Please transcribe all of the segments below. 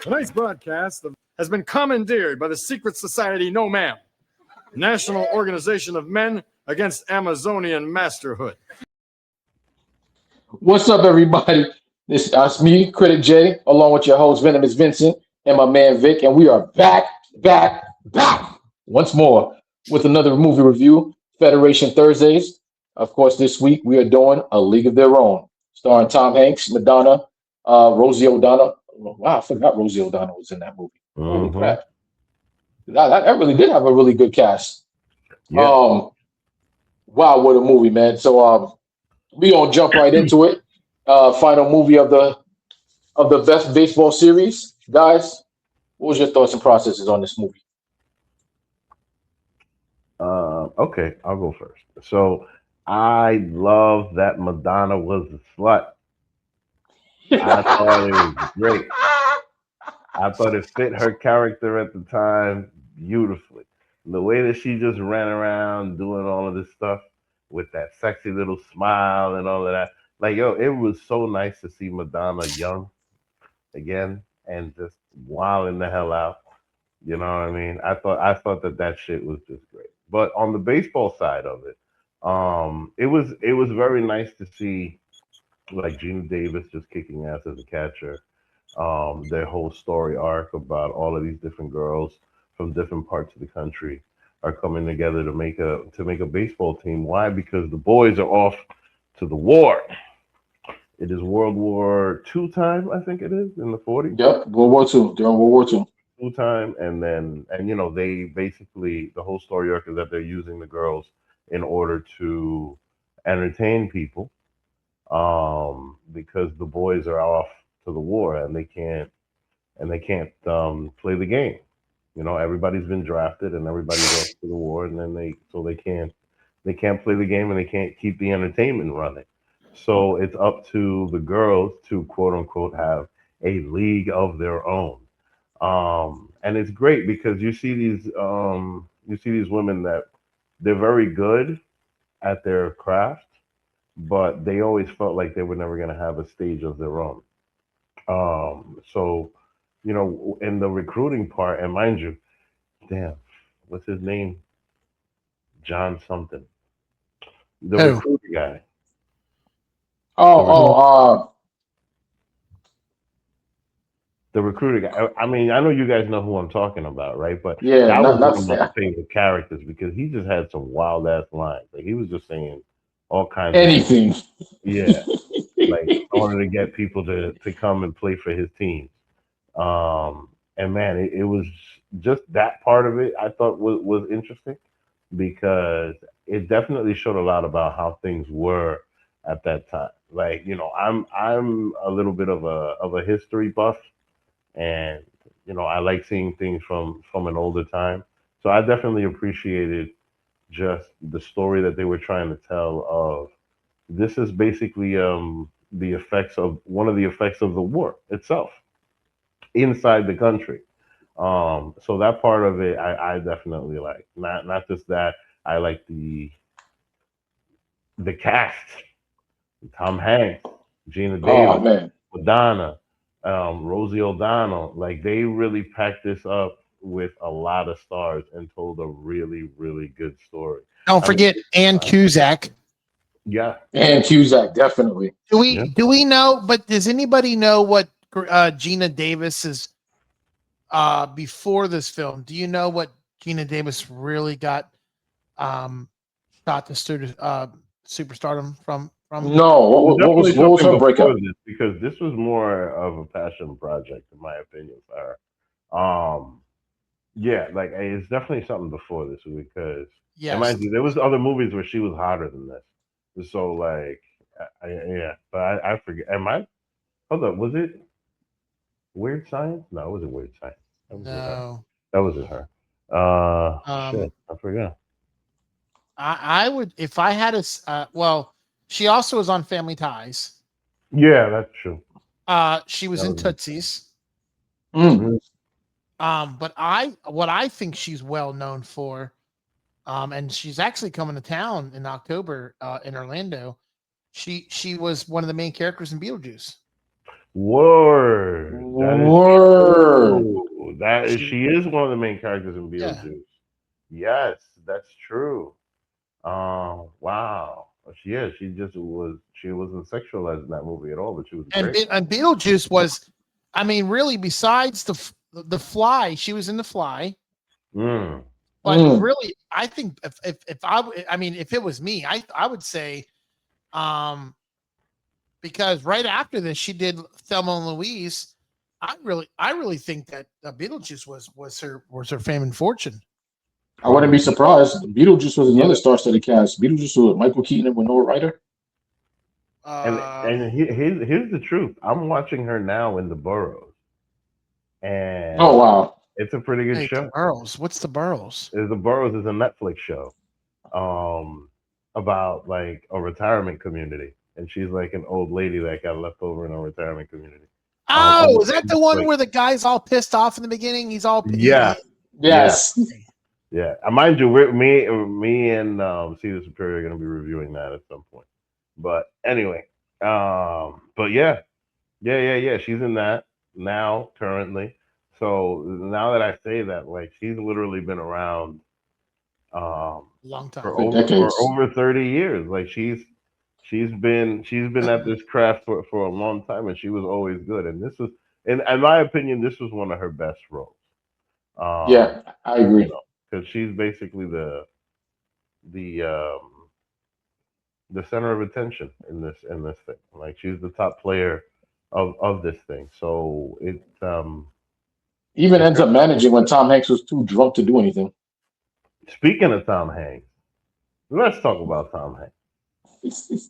Tonight's broadcast has been commandeered by the secret society No Ma'am, National Organization of Men Against Amazonian Masterhood. What's up, everybody? This is me, Critic Jay, along with your host, Venomous Vincent, and my man Vic, and we are back once more with another movie review, Federation Thursdays. Of course, this week we are doing A League of Their Own, starring Tom Hanks, Madonna, Rosie O'Donnell. Wow, I forgot Rosie O'Donnell was in that movie. Holy crap. That really did have a really good cast. Yeah. Wow, what a movie, man. So we gonna jump right into it. Final movie of the best baseball series. Guys, what was your thoughts and processes on this movie? Okay, I'll go first. So I love that Madonna was a slut. I thought it was great. I thought it fit her character at the time beautifully. The way that she just ran around doing all of this stuff with that sexy little smile and all of that. Like, yo, it was so nice to see Madonna young again and just wilding the hell out. You know what I mean? I thought that shit was just great. But on the baseball side of it, it was very nice to see like Gina Davis just kicking ass as a catcher. Their whole story arc about all of these different girls from different parts of the country are coming together to make a baseball team. Why? Because the boys are off to the war. It is World War II time, I think it is, in the 40s. Yep, World War II. During World War II. Full time, and they basically, the whole story arc is that they're using the girls in order to entertain people, because the boys are off to the war and they can't play the game. Everybody's been drafted and everybody's off to the war, and then they can't play the game and they can't keep the entertainment running. So it's up to the girls to quote unquote have a league of their own. And it's great because you see these women that they're very good at their craft, but they always felt like they were never going to have a stage of their own. So, in the recruiting part, and mind you, damn, what's his name? John something. The Who? recruiter guy. Oh, The recruiter guy. I mean, I know you guys know who I'm talking about, right? But yeah, that was not one of my favorite characters because he just had some wild ass lines. Like he was just saying all kinds of shit. anything. Yeah, like in order to get people to come and play for his team. And man, it was just that part of it I thought was interesting because it definitely showed a lot about how things were at that time. Like, I'm a little bit of a history buff, and I like seeing things from an older time. So I definitely appreciated just the story that they were trying to tell of this is basically the effects of one of the effects of the war itself inside the country. So that part of it I definitely like. Not just that, I like the cast. Tom Hanks, Gina Oh Davis, man. Madonna, Rosie O'Donnell. Like they really packed this up with a lot of stars and told a really, really good story. Don't I mean, forget Ann Cusack. yeah, And Cusack, definitely. Do yeah. we know? But does anybody know what Gina Davis is before this film? Do you know what Gina Davis really um got to superstardom from? No, It was definitely what was something her before breakout? this because this was more of a passion project, in my opinion, for her. Yeah, like it's definitely something before this because, and Yes. mind you, there was other movies where she was hotter than this. So like, yeah, but I forget. Am I? Hold up, was it Weird Science? No, it wasn't Weird Science. That wasn't her. No. That wasn't her. Um, Shit, I forgot. I would if I had well, she also was on Family Ties. Yeah, that's true. She was That in was Tootsie's. Mm. mm, But what I think she's well known for, and she's actually coming to town in October, in Orlando. She was one of the main characters in Beetlejuice. Word. That is Word. true. That is, she is one of the main characters in Yeah. Beetlejuice. Yes, that's true. Wow. She just was. She wasn't sexualized in that movie at all, but she was And great. and Beetlejuice was, I mean, really, besides the Fly, she was in the Fly. Mm. But Mm. really, I think if I mean, if it was me, I would say, because right after this, she did Thelma and Louise. I really think that Beetlejuice was her fame and fortune. I wouldn't be surprised. Beetlejuice was another Yeah. star-studded cast. Beetlejuice was Michael Keaton and Winona Ryder. Here's the truth. I'm watching her now in the Burrows, Oh and wow. it's a pretty good Wait, the show. Burrows. What's the Burrows? The Burrows is a Netflix show, about like a retirement community, and she's like an old lady that got left over in a retirement community. Oh, is that the one Like, where the guy's all pissed off in the beginning? He's all yeah, Yes. yeah. Mind you, me and Cedar Superior are going to be reviewing that at some point. But anyway, but yeah. She's in that now currently. So now that I say that, like, she's literally been around long time. For decades. for over 30 years. Like she's been at this craft for a long time, and she was always good. And this was, in my opinion, this was one of her best roles. Yeah, I agree. Because she's basically the um the center of attention in this thing. Like she's the top player of this thing. So Even it's ends up managing when Tom Hanks was too drunk to do anything. speaking of Tom Hanks, let's talk about Tom Hanks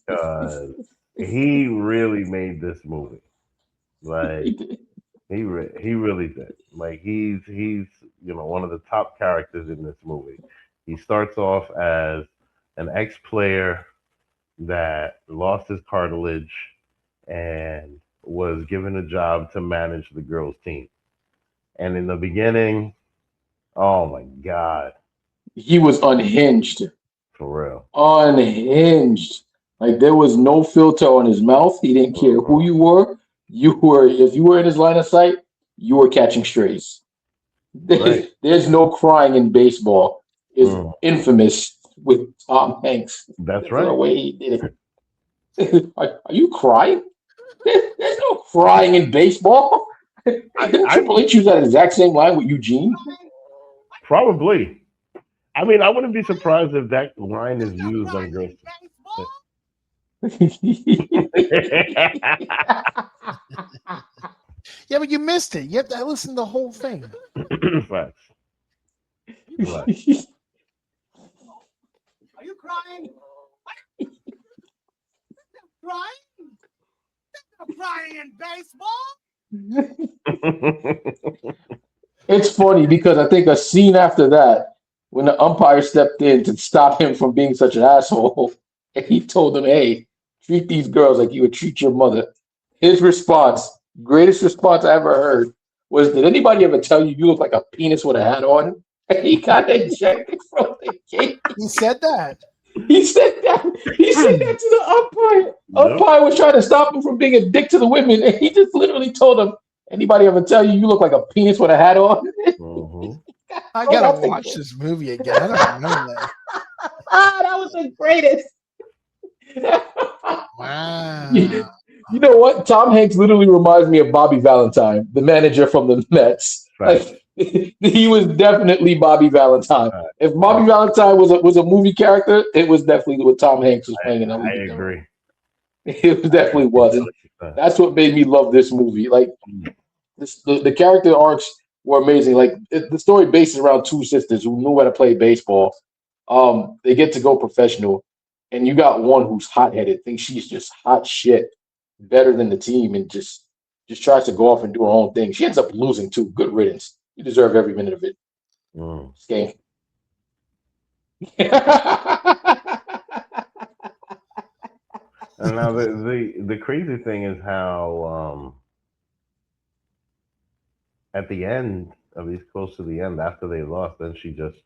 because he really made this movie. Like he really did. Like he's one of the top characters in this movie. He starts off as an ex-player that lost his cartilage and was given a job to manage the girls' team. And in the beginning, oh my god, He was unhinged. for real. Unhinged. Like there was no filter on his mouth. He didn't care who you were. If you were in his line of sight, you were catching strays. Right. There's no crying in baseball. Is Mm, infamous with Tom Hanks. that's For the right. way he did it. Are you crying? There's no crying in baseball. Didn't I Triple H use that exact same line with Eugene? probably. I mean, I wouldn't be surprised if that line is used on girls. Yeah, but you missed it. You have to listen to the whole thing. Facts. Are you crying? Crying? No crying in baseball? It's funny because I think a scene after that, when the umpire stepped in to stop him from being such an asshole, and he told him, "Hey, treat these girls like you would treat your mother." His response, greatest response I ever heard, was, "Did anybody ever tell you you look like a penis with a hat on?" And he got ejected from the game. He said that. He said that. He said that to the umpire. Nope. Umpire was trying to stop him from being a dick to the women, and he just literally told him, "Anybody ever tell you you look like a penis with a hat on?" Mhm. I Oh, gotta that's the- watch this movie again. I don't remember that. That was the greatest. Wow. You know what? Tom Hanks literally reminds me of Bobby Valentine, the manager from the Mets. Facts. Like he was definitely Bobby Valentine. If Bobby Valentine was a movie character, it was definitely what Tom Hanks was playing in that I movie. agree. It definitely wasn't. That's what made me love this movie. Like the character arcs were amazing. Like the story bases around two sisters who knew how to play baseball. They get to go professional, and you got one who's hot headed, thinks she's just hot shit, better than the team, and just tries to go off and do her own thing. She ends up losing too. Good riddance. You deserve every minute of it. Mm. Skank. And now the crazy thing is how at the end, at least close to the end, after they lost, then she just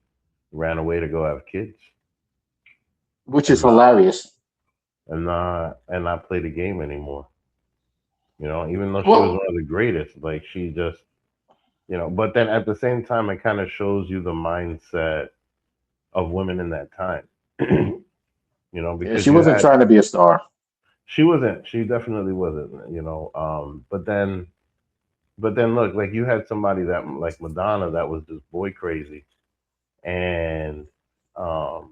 ran away to go have kids Which is hilarious. and not play the game anymore. You know, even though she was Well, one of the greatest, like she just, you know. But then at the same time, it kind of shows you the mindset of women in that time. You know, yeah, because she you wasn't had trying to be a star. she wasn't, she definitely wasn't. You know, but then look, like you had somebody that like Madonna that was just boy crazy and um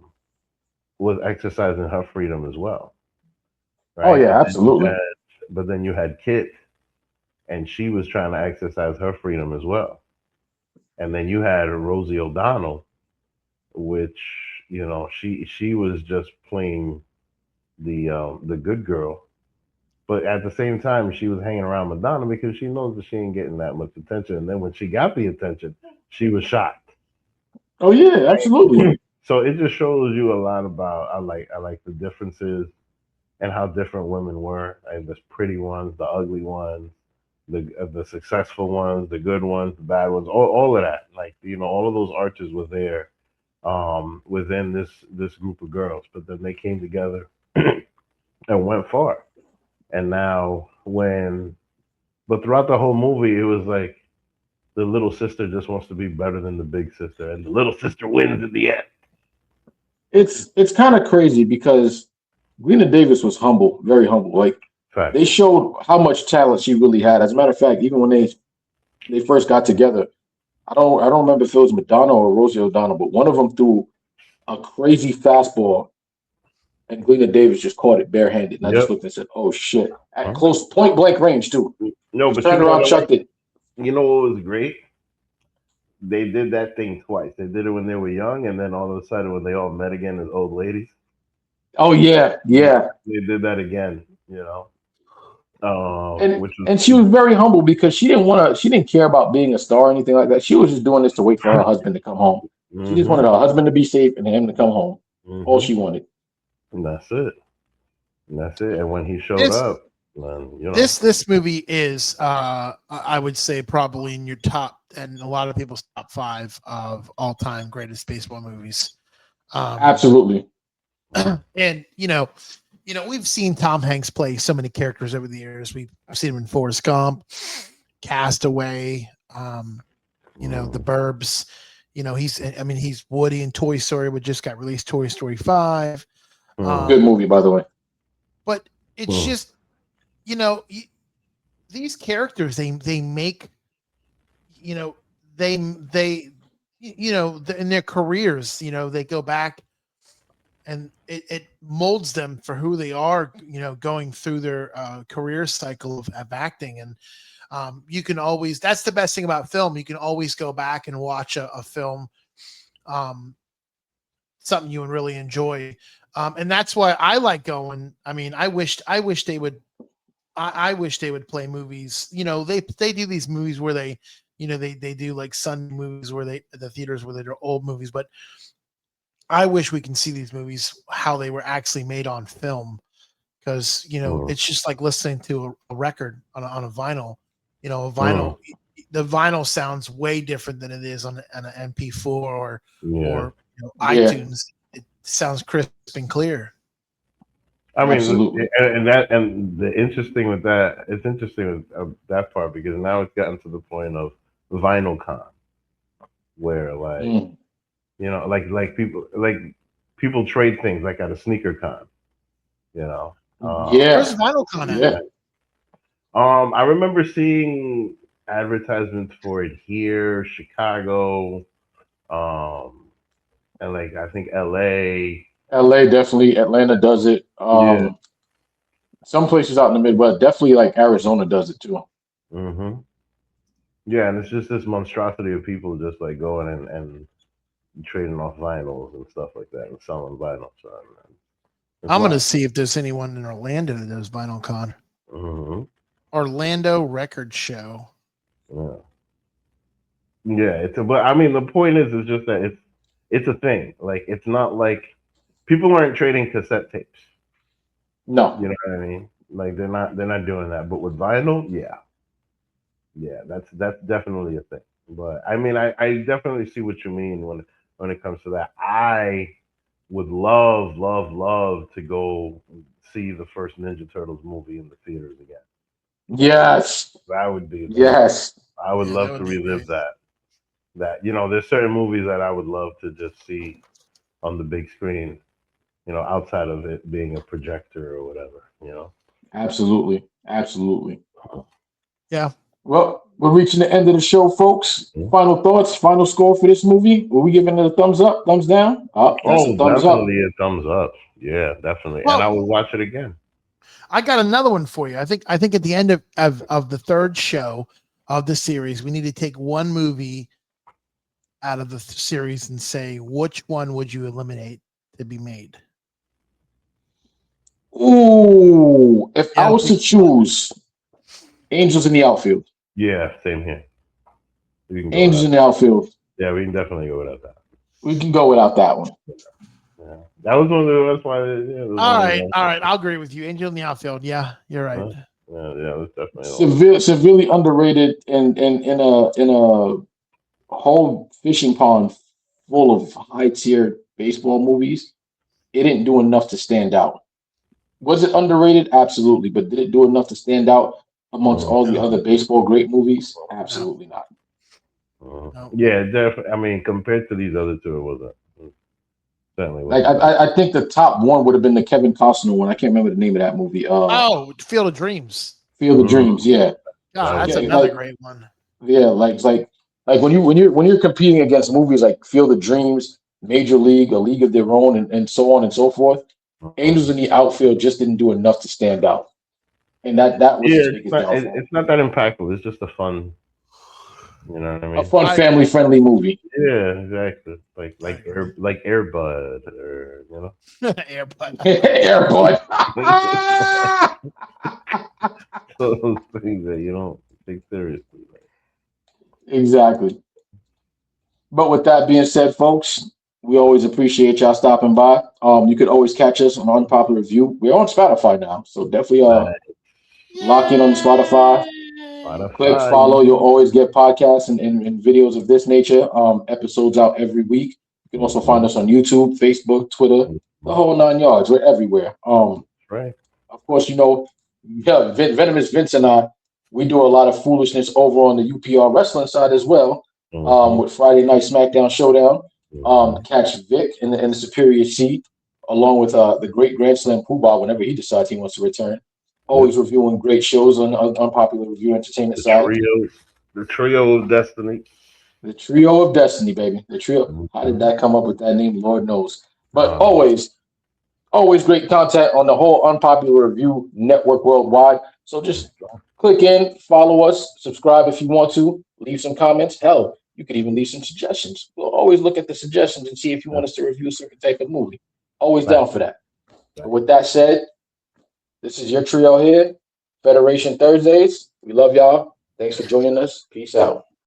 was exercising her freedom as well, Oh right? yeah, absolutely. But then you had Kit, and she was trying to exercise her freedom as well. And then you had Rosie O'Donnell, which you know she was just playing the good girl, but at the same time she was hanging around Madonna because she knows that she ain't getting that much attention. And then when she got the attention, she was shocked. Oh yeah, absolutely. So it just shows you a lot about I like the differences and how different women were. And there's pretty ones, the ugly ones, the successful ones, the good ones, the bad ones, all of that. Like you know, all of those arches were there within this group of girls. But then they came together and went far. And now but throughout the whole movie, it was like the little sister just wants to be better than the big sister, and the little sister wins in the end. It's kind of crazy because Lena Davis was humble, very humble. Like they Facts. showed how much talent she really had. As a matter of fact, even when they first got together, I don't remember if it was Madonna or Rosie O'Donnell, but one of them threw a crazy fastball, and Lena Davis just caught it barehanded. And I just Yep. looked and said, "Oh shit!" At Huh? close point blank range too. No, Just but you turned know around, what? chucked it. You know what was great? They did that thing twice. They did it when they were young, and then all of a sudden, when they all met again as old ladies, Oh yeah, yeah. they did that again. You know, And which was and she was very humble because she didn't care about being a star or anything like that. She was just doing this to wait for her husband to come home. She just hmm wanted her husband to be safe and him to come home. All hmm she wanted. and that's it. And that's it. And when he showed This up, then you know, this movie is I would say probably in your top and a lot of people's top five of all time greatest baseball movies. Um, Absolutely. and we've seen Tom Hanks play so many characters over the years. We've seen him in Forrest Gump, Castaway, The mm, Burbs. He's Woody in Toy Story, which just got released, Toy Story 5. mm, Good Um, movie, by the way. but it's mm, just, you know, these characters they make, you know, they in their careers, they go back and it molds them for who they are, going through their career cycle of acting. And you can always, that's the best thing about film. You can always go back and watch a film, um, something you would really enjoy. And that's why I like going. I mean, I wish they would, I wish they would play movies. They do these movies where they do like Sunday movies where the theaters where they're old movies, but I wish we can see these movies how they were actually made on film, because mm, it's just like listening to a record on a vinyl. A mm. vinyl, the vinyl sounds way different than it is on an MP4 Yeah. or Yeah, iTunes. It sounds crisp and clear. I mean, absolutely. and the interesting with that, it's interesting with that part because now it's gotten to the point of vinyl con where like Mm. like people trade things like at a sneaker con, you know. Where's Yeah, VinylCon at? yeah. I remember seeing advertisements for it here, Chicago, um, and like I think LA. LA definitely. Atlanta does it. Yeah. Some places out in the Midwest, definitely like Arizona does it too. hmm Yeah, and it's just this monstrosity of people just like going and trading off vinyls and stuff like that and selling vinyls. So, man, it's I'm gonna wild. see if there's anyone in Orlando that does VinylCon. hmm Orlando Record Show. Yeah, yeah. But I mean, the point is just that it's a thing. Like, it's not like people aren't trading cassette tapes. No, You know what I mean? Like, they're not doing that. But with vinyl, yeah, yeah, that's definitely a thing. But I mean, I definitely see what you mean when it comes to that. I would love, love, love to go see the first Ninja Turtles movie in the theaters again. Yes. That would be amazing. Yes. I would Yeah, love that to would be relive great. that. There's certain movies that I would love to just see on the big screen, outside of it being a projector or whatever. Absolutely. Absolutely. Yeah. Well, we're reaching the end of the show, folks. Mhm. Final thoughts, final score for this movie. Were we giving it a thumbs up, thumbs down? Oh, that's a Oh, thumbs up. definitely a thumbs up. Yeah, definitely. And Well, I would watch it again. I got another one for you. I think at the end of the third show of the series, we need to take one movie out of the series and say which one would you eliminate to be made. Ooh, if I Yeah, was to choose Angels in the Outfield, Yeah, same here. We can go Angels without. in the Outfield, Yeah, we can definitely go without that. we can go without that one. Yeah, that was one of the. That's why. Yeah, it was all one of right, the. all right. I'll agree with you. Angel in the outfield. Yeah, you're right. Yeah, it was definitely. Severely underrated in a whole fishing pond full of high tier baseball movies. It didn't do enough to stand out. Was it underrated? Absolutely. But did it do enough to stand out amongst all the other baseball great movies? Absolutely not. No. Yeah, definitely. I mean, compared to these other two, it wasn't. It certainly Like wasn't. I think the top one would have been the Kevin Costner one. I can't remember the name of that movie. Oh, Field of Dreams. Field of Dreams. Yeah, God, that's okay, another like great one. yeah, like when you're competing against movies like Field of Dreams, Major League, A League of Their Own, and so on and so forth. Angels in the Outfield just didn't do enough to stand out, and that was Yeah, its it's biggest not. downfall. It's not that impactful. It's just a fun. You know what I A mean? fun, family friendly movie. Yeah, exactly. Like I agree. Air Bud, or Airplane. Airport. those things that you don't take seriously. Exactly. But with that being said, folks, we always appreciate y'all stopping by. You could always catch us on Unpopular Review. We're on Spotify now, so definitely Right. lock in on Spotify. Click Spotify. follow. You'll always get podcasts and videos of this nature. Episodes out every week. You can also find Mhm. us on YouTube, Facebook, Twitter, the Mhm. whole 9 yards. We're everywhere. Right. Of course, yeah, Venomous Vince and I, we do a lot of foolishness over on the UPR wrestling side as well. Mhm. With Friday Night SmackDown Showdown. Mhm. Catch Vic in the Superior Seat, along with the great Grand Slam Poobah whenever he decides he wants to return. Yep. Always reviewing great shows on Unpopular Review Entertainment The side. trio, the trio of destiny. The Trio of Destiny, baby. The Trio. How did Mhm. that come up with that name? Lord knows. But Um, always great content on the whole Unpopular Review network worldwide. So just click in, follow us, subscribe if you want to, leave some comments. Hell, you could even leave some suggestions. We'll always look at the suggestions and see if you want us to review a certain type of movie. Always down for that. But with that said, this is your trio here, Federation Thursdays. We love y'all. Thanks for joining us. Peace out.